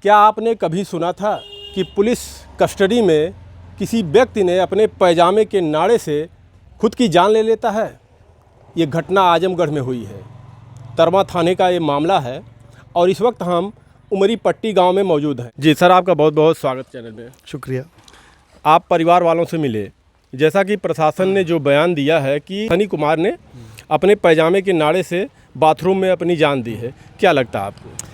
क्या आपने कभी सुना था कि पुलिस कस्टडी में किसी व्यक्ति ने अपने पैजामे के नाड़े से खुद की जान ले लेता है? ये घटना आजमगढ़ में हुई है। तरमा थाने का ये मामला है और इस वक्त हम उमरी पट्टी गांव में मौजूद हैं। जी सर, आपका बहुत बहुत स्वागत चैनल में। शुक्रिया। आप परिवार वालों से मिले, जैसा कि प्रशासन ने जो बयान दिया है कि सनी कुमार ने अपने पैजामे के नाड़े से बाथरूम में अपनी जान दी है, क्या लगता है आपको?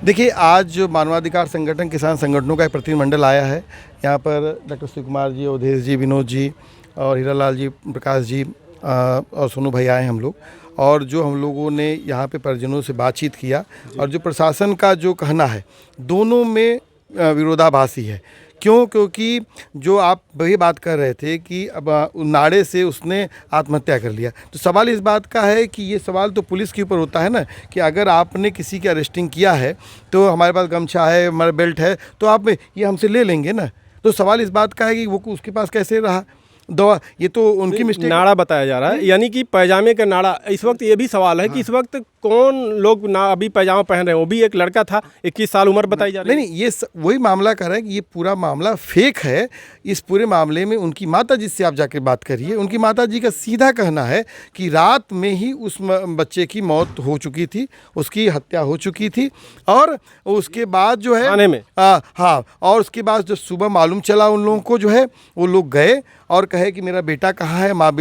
देखिए, आज जो मानवाधिकार संगठन, किसान संगठनों का एक प्रतिनिधिमंडल आया है, यहाँ पर डॉक्टर शिव कुमार जी, अवधेश जी, विनोद जी और हीरालाल जी, प्रकाश जी और सोनू भाई आए हैं हम लोग। और जो हम लोगों ने यहाँ पे परिजनों से बातचीत किया और जो प्रशासन का जो कहना है, दोनों में विरोधाभासी है। क्यों? क्योंकि जो आप वही बात कर रहे थे कि अब नाड़े से उसने आत्महत्या कर लिया, तो सवाल इस बात का है कि ये सवाल तो पुलिस के ऊपर होता है ना, कि अगर आपने किसी की अरेस्टिंग किया है तो हमारे पास गमछा है, हमारा बेल्ट है, तो आप ये हमसे ले लेंगे ना। तो सवाल इस बात का है कि वो उसके पास कैसे रहा दवा, ये तो उनकी मिस्टेक। नाड़ा बताया जा रहा है, यानी कि पैजामे का नाड़ा। इस वक्त ये भी सवाल है कि इस वक्त कौन लोग अभी पैजामा पहन रहे हैं? वो भी एक लड़का था, 21 साल उम्र बताई जा रही है। नहीं, ये वही मामला कर रहा है कि ये पूरा मामला फेक है। इस पूरे मामले में उनकी माता जी से आप जाकर बात करिए। उनकी माता जी का सीधा कहना है कि रात में ही उस बच्चे की मौत हो चुकी थी, उसकी हत्या हो चुकी थी। और उसके बाद जो है थाने में हाँ, और उसके बाद जो सुबह मालूम चला उन लोगों को, जो है वो लोग गए और कहे कि मेरा बेटा कहाँ है, माँ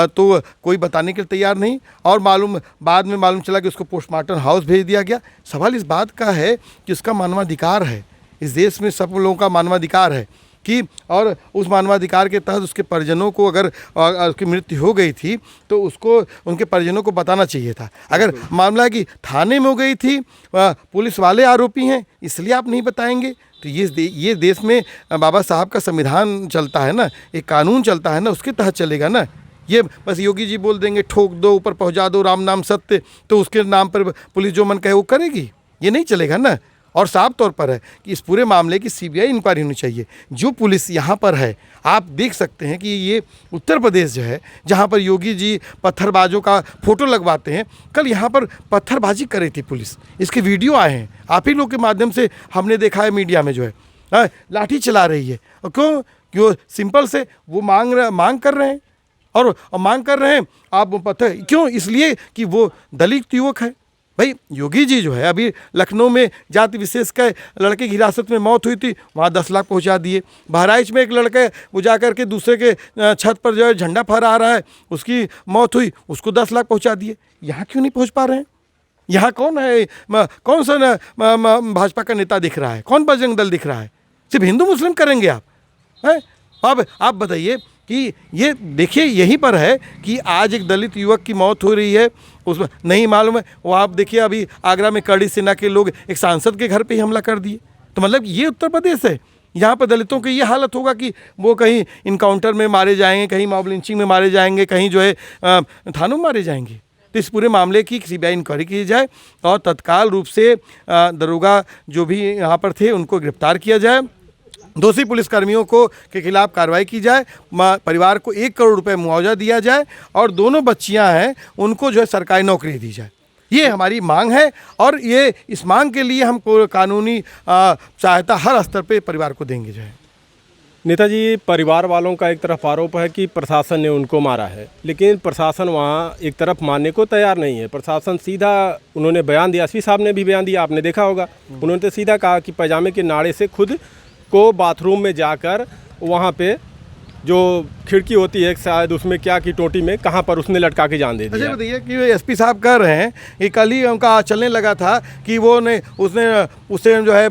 तो कोई बताने के लिए तैयार नहीं। और बाद में मालूम चला कि उसको पोस्टमार्टम हाउस भेज दिया गया। सवाल इस बात का है कि उसका मानवाधिकार है, इस देश में सब लोगों का मानवाधिकार है कि, और उस मानवाधिकार के तहत उसके परिजनों को अगर उसकी मृत्यु हो गई थी तो उसको उनके परिजनों को बताना चाहिए था। अगर मामला है कि थाने में हो गई थी, पुलिस वाले आरोपी हैं इसलिए आप नहीं बताएंगे, तो ये देश में बाबा साहब का संविधान चलता है ना, एक कानून चलता है ना, उसके तहत चलेगा ना। ये बस योगी जी बोल देंगे ठोक दो, ऊपर पहुंचा दो, राम नाम सत्य, तो उसके नाम पर पुलिस जो मन कहे वो करेगी? ये नहीं चलेगा ना। और साफ तौर पर है कि इस पूरे मामले की सीबीआई इंक्वायरी होनी चाहिए। जो पुलिस यहाँ पर है, आप देख सकते हैं कि ये उत्तर प्रदेश जो है, जहाँ पर योगी जी पत्थरबाजों का फोटो लगवाते हैं, कल यहाँ पर पत्थरबाजी कर रही थी पुलिस। इसके वीडियो आए हैं, आप ही लोग के माध्यम से हमने देखा है, मीडिया में जो है लाठी चला रही है। और क्यों? सिंपल से वो मांग कर रहे हैं और मांग कर रहे हैं आप पत्थर क्यों? इसलिए कि वो दलित युवक है। भाई योगी जी जो है, अभी लखनऊ में जाति विशेष के लड़के की हिरासत में मौत हुई थी, वहाँ 10 लाख पहुँचा दिए। बहराइच में एक लड़के वो जा कर के दूसरे के छत पर जो है झंडा फहरा रहा है, उसकी मौत हुई, उसको 10 लाख पहुँचा दिए। यहाँ क्यों नहीं पहुँच पा रहे हैं? यहाँ कौन है, कौन सा भाजपा का नेता दिख रहा है? कौन बजरंग दल दिख रहा है? सिर्फ हिंदू मुस्लिम करेंगे आप हैं? अब आप बताइए कि ये देखिए, यहीं पर है कि आज एक दलित युवक की मौत हो रही है, उसमें नहीं मालूम है। वो आप देखिए, अभी आगरा में कड़ी सेना के लोग एक सांसद के घर पे ही हमला कर दिए। तो मतलब ये उत्तर प्रदेश है, यहाँ पर दलितों की ये हालत होगा कि वो कहीं इनकाउंटर में मारे जाएंगे, कहीं मॉब लिंचिंग में मारे जाएंगे, कहीं जो है थानों में मारे जाएंगे। तो इस पूरे मामले की सीबीआई इंक्वायरी की जाए और तत्काल रूप से दरोगा जो भी यहाँ पर थे उनको गिरफ्तार किया जाए, दोषी पुलिसकर्मियों के खिलाफ कार्रवाई की जाए, परिवार को 1 करोड़ रुपए मुआवजा दिया जाए और दोनों बच्चियां हैं उनको जो है सरकारी नौकरी दी जाए। ये हमारी मांग है और ये इस मांग के लिए हम कानूनी सहायता हर स्तर पे परिवार को देंगे। जो है नेताजी, परिवार वालों का एक तरफ आरोप है कि प्रशासन ने उनको मारा है, लेकिन प्रशासन वहाँ एक तरफ मानने को तैयार नहीं है। प्रशासन सीधा, उन्होंने बयान दिया, एसपी साहब ने भी बयान दिया, आपने देखा होगा, उन्होंने तो सीधा कहा कि पैजामे के नाड़े से खुद को बाथरूम में जाकर वहाँ पे जो खिड़की होती है शायद उसमें क्या की टोटी में कहाँ पर उसने लटका के जान दे दिया। अच्छा बताइए कि एसपी साहब कह रहे हैं कि कल ही उनका चलने लगा था कि उसने जो है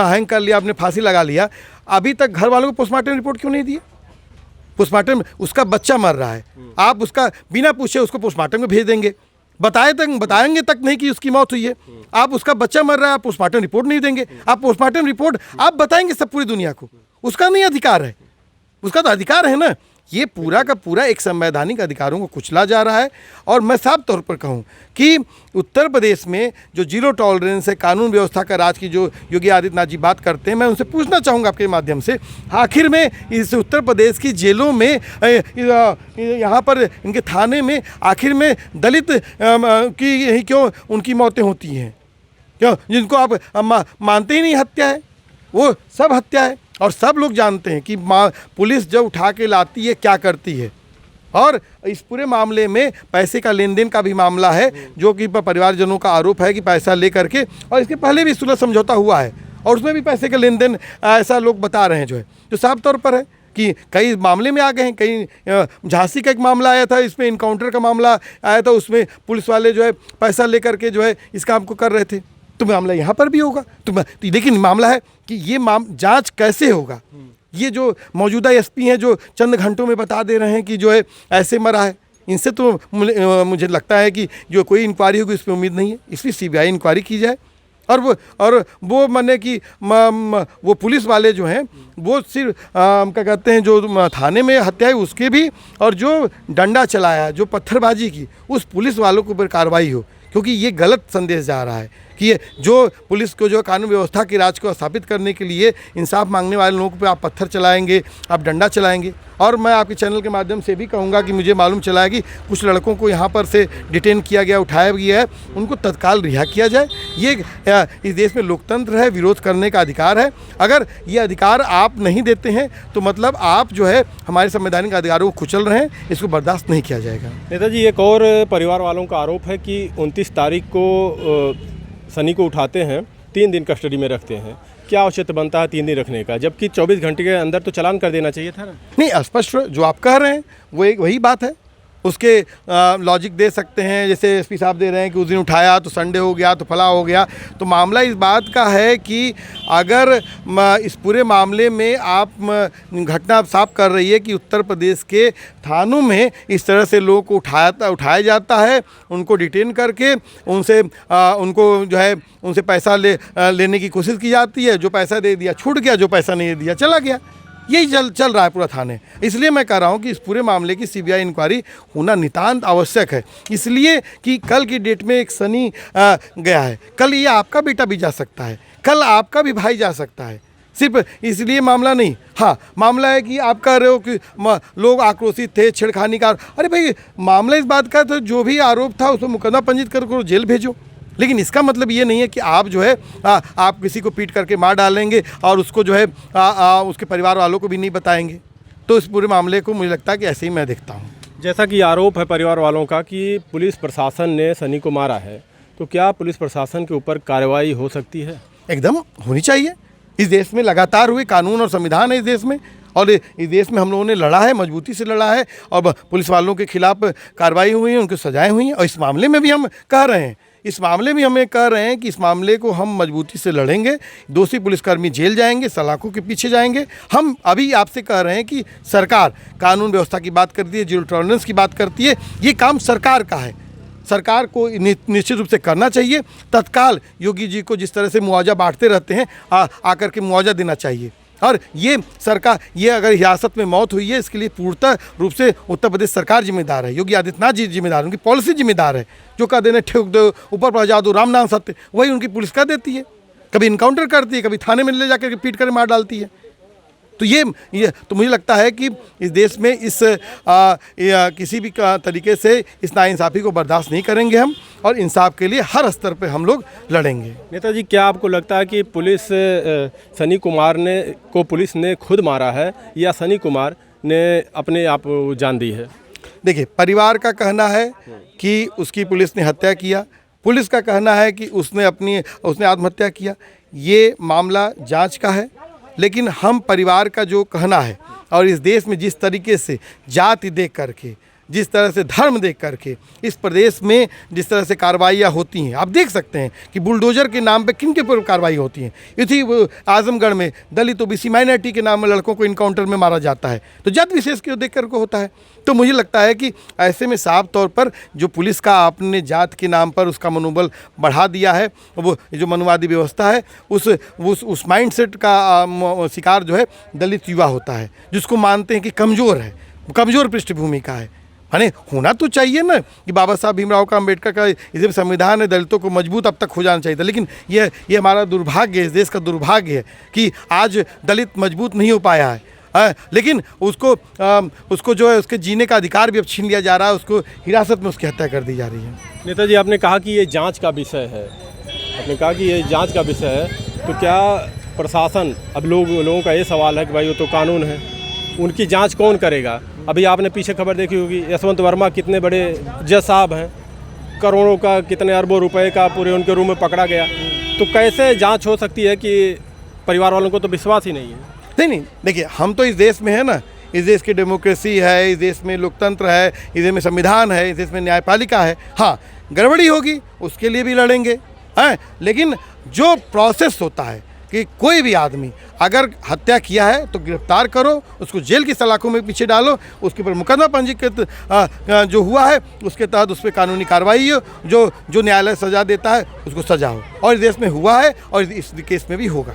हैंग कर लिया, अपने फांसी लगा लिया। अभी तक घर वालों को पोस्टमार्टम रिपोर्ट क्यों नहीं दिए? पोस्टमार्टम, उसका बच्चा मर रहा है, आप उसका बिना पूछे उसको पोस्टमार्टम में भेज देंगे, बताएंगे तक नहीं कि उसकी मौत हुई है। आप उसका बच्चा मर रहा है, आप पोस्टमार्टम रिपोर्ट नहीं देंगे। आप पोस्टमार्टम रिपोर्ट आप बताएंगे सब पूरी दुनिया को, उसका नहीं अधिकार है, उसका तो अधिकार है ना। ये पूरा का पूरा एक संवैधानिक अधिकारों को कुचला जा रहा है। और मैं साफ तौर पर कहूँ कि उत्तर प्रदेश में जो जीरो टॉलरेंस है, कानून व्यवस्था का राज की जो योगी आदित्यनाथ जी बात करते हैं, मैं उनसे पूछना चाहूँगा आपके माध्यम से, आखिर में इस उत्तर प्रदेश की जेलों में, यहाँ पर इनके थाने में आखिर में दलित की यही क्यों उनकी मौतें होती हैं? क्यों? जिनको आप मानते ही नहीं हत्या है, वो सब हत्या है। और सब लोग जानते हैं कि पुलिस जब उठा के लाती है क्या करती है। और इस पूरे मामले में पैसे का लेन देन का भी मामला है, जो कि परिवारजनों का आरोप है कि पैसा ले करके, और इसके पहले भी सुलह समझौता हुआ है और उसमें भी पैसे का लेन देन ऐसा लोग बता रहे हैं, जो है जो साफ तौर पर है कि कई मामले में आ गए हैं। कई झांसी का एक मामला आया था, इसमें इनकाउंटर का मामला आया था, उसमें पुलिस वाले जो है पैसा ले करके जो है इस काम को कर रहे थे। तो मामला यहाँ पर भी होगा। तो लेकिन मामला है कि ये जांच कैसे होगा। ये जो मौजूदा एसपी हैं जो चंद घंटों में बता दे रहे हैं कि जो है ऐसे मरा है, इनसे तो मुझे लगता है कि जो कोई इंक्वायरी होगी उस पर उम्मीद नहीं है। इसलिए सीबीआई इंक्वायरी की जाए। और वो माने कि वो पुलिस वाले जो हैं वो सिर्फ क्या कहते हैं, जो थाने में हत्या है उसके भी, और जो डंडा चलाया, जो पत्थरबाजी की, उस पुलिस वालों के ऊपर कार्रवाई हो। क्योंकि ये गलत संदेश जा रहा है कि ये जो पुलिस को जो कानून व्यवस्था के राज को स्थापित करने के लिए इंसाफ मांगने वाले लोगों पे आप पत्थर चलाएंगे, आप डंडा चलाएंगे। और मैं आपके चैनल के माध्यम से भी कहूँगा कि मुझे मालूम चला है कि कुछ लड़कों को यहाँ पर से डिटेन किया गया, उठाया गया है, उनको तत्काल रिहा किया जाए। ये इस देश में लोकतंत्र है, विरोध करने का अधिकार है। अगर ये अधिकार आप नहीं देते हैं तो मतलब आप जो है हमारे संवैधानिक अधिकारों को कुचल रहे हैं, इसको बर्दाश्त नहीं किया जाएगा। नेताजी, एक और परिवार वालों का आरोप है कि 29 तारीख को सनी को उठाते हैं, 3 दिन कस्टडी में रखते हैं। क्या औचित्य बनता है 3 दिन रखने का, जबकि 24 घंटे के अंदर तो चालान कर देना चाहिए था ना? नहीं, स्पष्ट जो आप कह रहे हैं वो एक वही बात है। उसके लॉजिक दे सकते हैं, जैसे एसपी साहब दे रहे हैं कि उस दिन उठाया तो संडे हो गया तो फला हो गया। तो मामला इस बात का है कि अगर इस पूरे मामले में आप घटना साफ कर रही है कि उत्तर प्रदेश के थानों में इस तरह से लोगों को उठाया जाता है, उनको डिटेन करके उनको जो है उनसे पैसा लेने की कोशिश की जाती है। जो पैसा दे दिया छूट गया, जो पैसा नहीं दे दिया चला गया। यही चल रहा है पूरा थाने। इसलिए मैं कह रहा हूँ कि इस पूरे मामले की सीबीआई इंक्वायरी होना नितांत आवश्यक है। इसलिए कि कल की डेट में एक सनी गया है, कल ये आपका बेटा भी जा सकता है, कल आपका भी भाई जा सकता है। सिर्फ इसलिए मामला नहीं, हाँ मामला है कि आप कह रहे हो कि लोग आक्रोशित थे, छेड़खानी का। अरे भाई, मामला इस बात का तो जो भी आरोप था उसमें मुकदमा पंजीकृत करो, जेल भेजो। लेकिन इसका मतलब ये नहीं है कि आप जो है आप किसी को पीट करके मार डालेंगे और उसको जो है उसके परिवार वालों को भी नहीं बताएंगे। तो इस पूरे मामले को मुझे लगता है कि ऐसे ही मैं देखता हूँ। जैसा कि आरोप है परिवार वालों का कि पुलिस प्रशासन ने सनी को मारा है, तो क्या पुलिस प्रशासन के ऊपर कार्रवाई हो सकती है? एकदम होनी चाहिए। इस देश में लगातार हुए कानून और संविधान है इस देश में, और इस देश में हम लोगों ने लड़ा है, मजबूती से लड़ा है, और पुलिस वालों के खिलाफ कार्रवाई हुई है, उनको सजाएं हुई हैं। और इस मामले में भी हम कह रहे हैं, इस मामले में हमें कह रहे हैं कि इस मामले को हम मजबूती से लड़ेंगे। दोषी पुलिसकर्मी जेल जाएंगे, सलाखों के पीछे जाएंगे। हम अभी आपसे कह रहे हैं कि सरकार कानून व्यवस्था की बात करती है, जीरो टॉलरेंस की बात करती है। ये काम सरकार का है, सरकार को निश्चित रूप से करना चाहिए। तत्काल योगी जी को जिस तरह से मुआवजा बांटते रहते हैं, आकर के मुआवजा देना चाहिए। और ये सरकार, ये अगर हिरासत में मौत हुई है, इसके लिए पूर्णतः रूप से उत्तर प्रदेश सरकार जिम्मेदार है, योगी आदित्यनाथ जी जिम्मेदार है, उनकी पॉलिसी जिम्मेदार है। जो कह देने ठोक दो, ऊपर पहुँचा दो, राम नाम सत्य, वही उनकी पुलिस कर देती है। कभी इनकाउंटर करती है, कभी थाने में ले जाकर पीट कर मार डालती है। तो ये तो मुझे लगता है कि इस देश में किसी भी तरीके से इस नाइंसाफ़ी को बर्दाश्त नहीं करेंगे हम, और इंसाफ के लिए हर स्तर पे हम लोग लड़ेंगे। नेताजी, क्या आपको लगता है कि सनी कुमार को पुलिस ने खुद मारा है, या सनी कुमार ने अपने आप जान दी है? देखिए, परिवार का कहना है कि उसकी पुलिस ने हत्या किया, पुलिस का कहना है कि उसने आत्महत्या किया। ये मामला जांच का है। लेकिन हम परिवार का जो कहना है, और इस देश में जिस तरीके से जाति देख करके, जिस तरह से धर्म देख करके इस प्रदेश में जिस तरह से कार्रवाइयाँ होती हैं, आप देख सकते हैं कि बुलडोजर के नाम पे किन के ऊपर कार्रवाई होती है। इसी आजमगढ़ में दलित ओबीसी माइनॉरिटी के नाम में लड़कों को इनकाउंटर में मारा जाता है, तो जाति विशेष को देख कर को होता है। तो मुझे लगता है कि ऐसे में साफ तौर पर जो पुलिस का आपने जात के नाम पर उसका मनोबल बढ़ा दिया है, वो जो मनुवादी व्यवस्था है, उस माइंडसेट का शिकार जो है दलित युवा होता है, जिसको मानते हैं कि कमज़ोर है, कमज़ोर पृष्ठभूमि का है। माने होना तो चाहिए ना कि बाबा साहब भीमराव का अम्बेडकर का इस संविधान है, दलितों को मजबूत अब तक हो जाना चाहिए था। लेकिन ये हमारा दुर्भाग्य है, इस देश का दुर्भाग्य है कि आज दलित मजबूत नहीं हो पाया है। लेकिन उसको जो है उसके जीने का अधिकार भी अब छीन लिया जा रहा है, उसको हिरासत में उसकी हत्या कर दी जा रही है। नेताजी, आपने कहा कि ये जांच का विषय है, आपने कहा कि ये जांच का विषय है, तो क्या प्रशासन, अब लोगों का ये सवाल है कि भाई वो तो कानून है, उनकी जांच कौन करेगा? अभी आपने पीछे खबर देखी होगी, यशवंत वर्मा कितने बड़े जज साहब हैं, करोड़ों का, कितने अरबों रुपए का पूरे उनके रूम में पकड़ा गया। तो कैसे जांच हो सकती है कि परिवार वालों को तो विश्वास ही नहीं है? नहीं, देखिए, हम तो इस देश में है ना, इस देश की डेमोक्रेसी है, इस देश में लोकतंत्र है, इस देश में संविधान है, इस देश में न्यायपालिका है। हाँ, गड़बड़ी होगी उसके लिए भी लड़ेंगे, हैं, लेकिन जो प्रोसेस होता है कि कोई भी आदमी अगर हत्या किया है तो गिरफ्तार करो, उसको जेल की सलाखों में पीछे डालो, उसके ऊपर मुकदमा पंजीकृत जो हुआ है उसके तहत उस पर कानूनी कार्रवाई हो, जो न्यायालय सज़ा देता है उसको सज़ा हो, और इस देश में हुआ है और इस केस में भी होगा।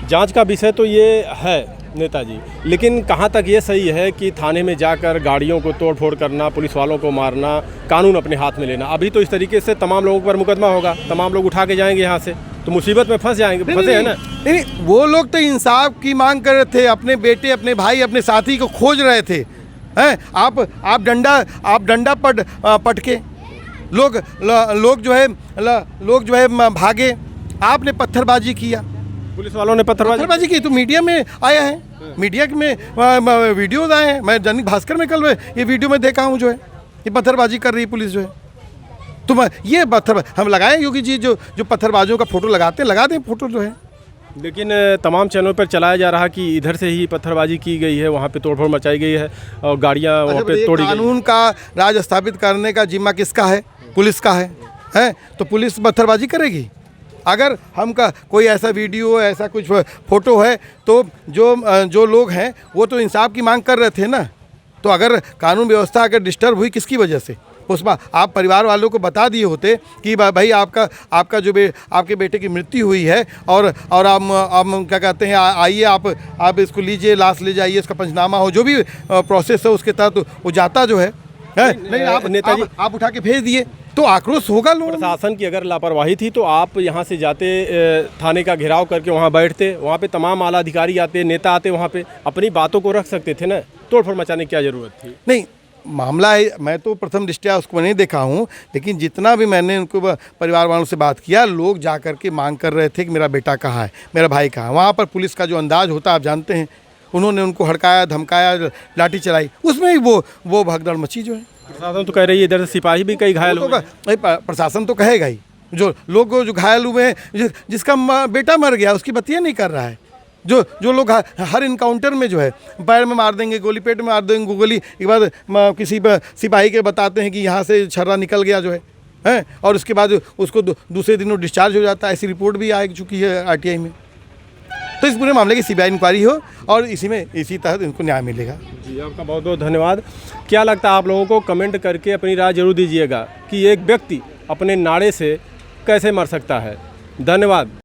जांच का विषय तो ये है नेताजी, लेकिन कहाँ तक ये सही है कि थाने में जाकर गाड़ियों को तोड़ फोड़ करना, पुलिस वालों को मारना, कानून अपने हाथ में लेना? अभी तो इस तरीके से तमाम लोगों पर मुकदमा होगा, तमाम लोग उठा के जाएंगे यहाँ से, तो मुसीबत में फंसे हैं ना। नहीं, वो लोग तो इंसाफ की मांग कर रहे थे, अपने बेटे, अपने भाई, अपने साथी को खोज रहे थे, हैं। आप डंडा पटके लोग जो है भागे, आपने पत्थरबाजी किया, पुलिस वालों ने पत्थरबाजी की, तो मीडिया में आया है, मीडिया में वीडियोज आए हैं। मैं दैनिक भास्कर में कल ये वीडियो में देखा हूँ, जो है ये पत्थरबाजी कर रही है पुलिस जो है। तो ये पत्थर हम लगाएं, योगी जी जो पत्थरबाजों का फोटो लगाते हैं, लगा दें फोटो जो है। लेकिन तमाम चैनलों पर चलाया जा रहा कि इधर से ही पत्थरबाजी की गई है, वहाँ पे तोड़फोड़ मचाई गई है और गाड़ियाँ वहाँ पे तोड़ी गई। कानून का राज स्थापित करने का जिम्मा किसका है? पुलिस का है? तो पुलिस पत्थरबाजी करेगी? अगर कोई ऐसा वीडियो, ऐसा कुछ फोटो है, तो जो लोग हैं वो तो इंसाफ की मांग कर रहे थे ना। तो अगर कानून व्यवस्था अगर डिस्टर्ब हुई किसकी वजह से, उसमें आप परिवार वालों को बता दिए होते कि भाई आपका आपके बेटे की मृत्यु हुई है, और आप क्या कहते हैं, आइए आप इसको लीजिए, लाश ले जाइए, इसका पंचनामा हो, जो भी प्रोसेस है उसके तहत वो जाता जो है। नहीं, आप उठा के भेज दिए तो आक्रोश होगा लोगों। प्रशासन की अगर लापरवाही थी तो आप यहाँ से जाते, थाने का घेराव करके वहाँ बैठते, वहाँ पे तमाम आला अधिकारी आते, नेता आते, वहाँ पे अपनी बातों को रख सकते थे ना, तोड़फोड़ मचाने की क्या ज़रूरत थी? नहीं, मामला है, मैं तो प्रथम दृष्टया उसको नहीं देखा हूँ, लेकिन जितना भी मैंने उनको परिवार वालों से बात किया, लोग जा कर के मांग कर रहे थे कि मेरा बेटा कहाँ है, मेरा भाई कहाँ है। वहाँ पर पुलिस का जो अंदाज होता है आप जानते हैं, उन्होंने उनको हड़काया, धमकाया, लाठी चलाई, उसमें ही वो भगदड़ मची जो है। प्रशासन तो कह रही है इधर से सिपाही भी कई घायल हुए। प्रशासन तो कहेगा ही, जो लोग जो घायल हुए हैं, जिसका बेटा मर गया उसकी बत्तियाँ नहीं कर रहा है, जो लोग हर इनकाउंटर में जो है पैर में मार देंगे गोली, पेट में मार देंगे गोली, एक बार किसी सिपाही के बताते हैं कि यहाँ से छर्रा निकल गया जो है, और उसके बाद उसको दूसरे दिन वो डिस्चार्ज हो जाता है। ऐसी रिपोर्ट भी आ चुकी है आरटीआई में। तो इस पूरे मामले की सीबीआई इंक्वायरी हो और इसी तहत इनको न्याय मिलेगा। जी, आपका बहुत बहुत धन्यवाद। क्या लगता है आप लोगों को? कमेंट करके अपनी राय जरूर दीजिएगा कि एक व्यक्ति अपने नाड़े से कैसे मर सकता है। धन्यवाद।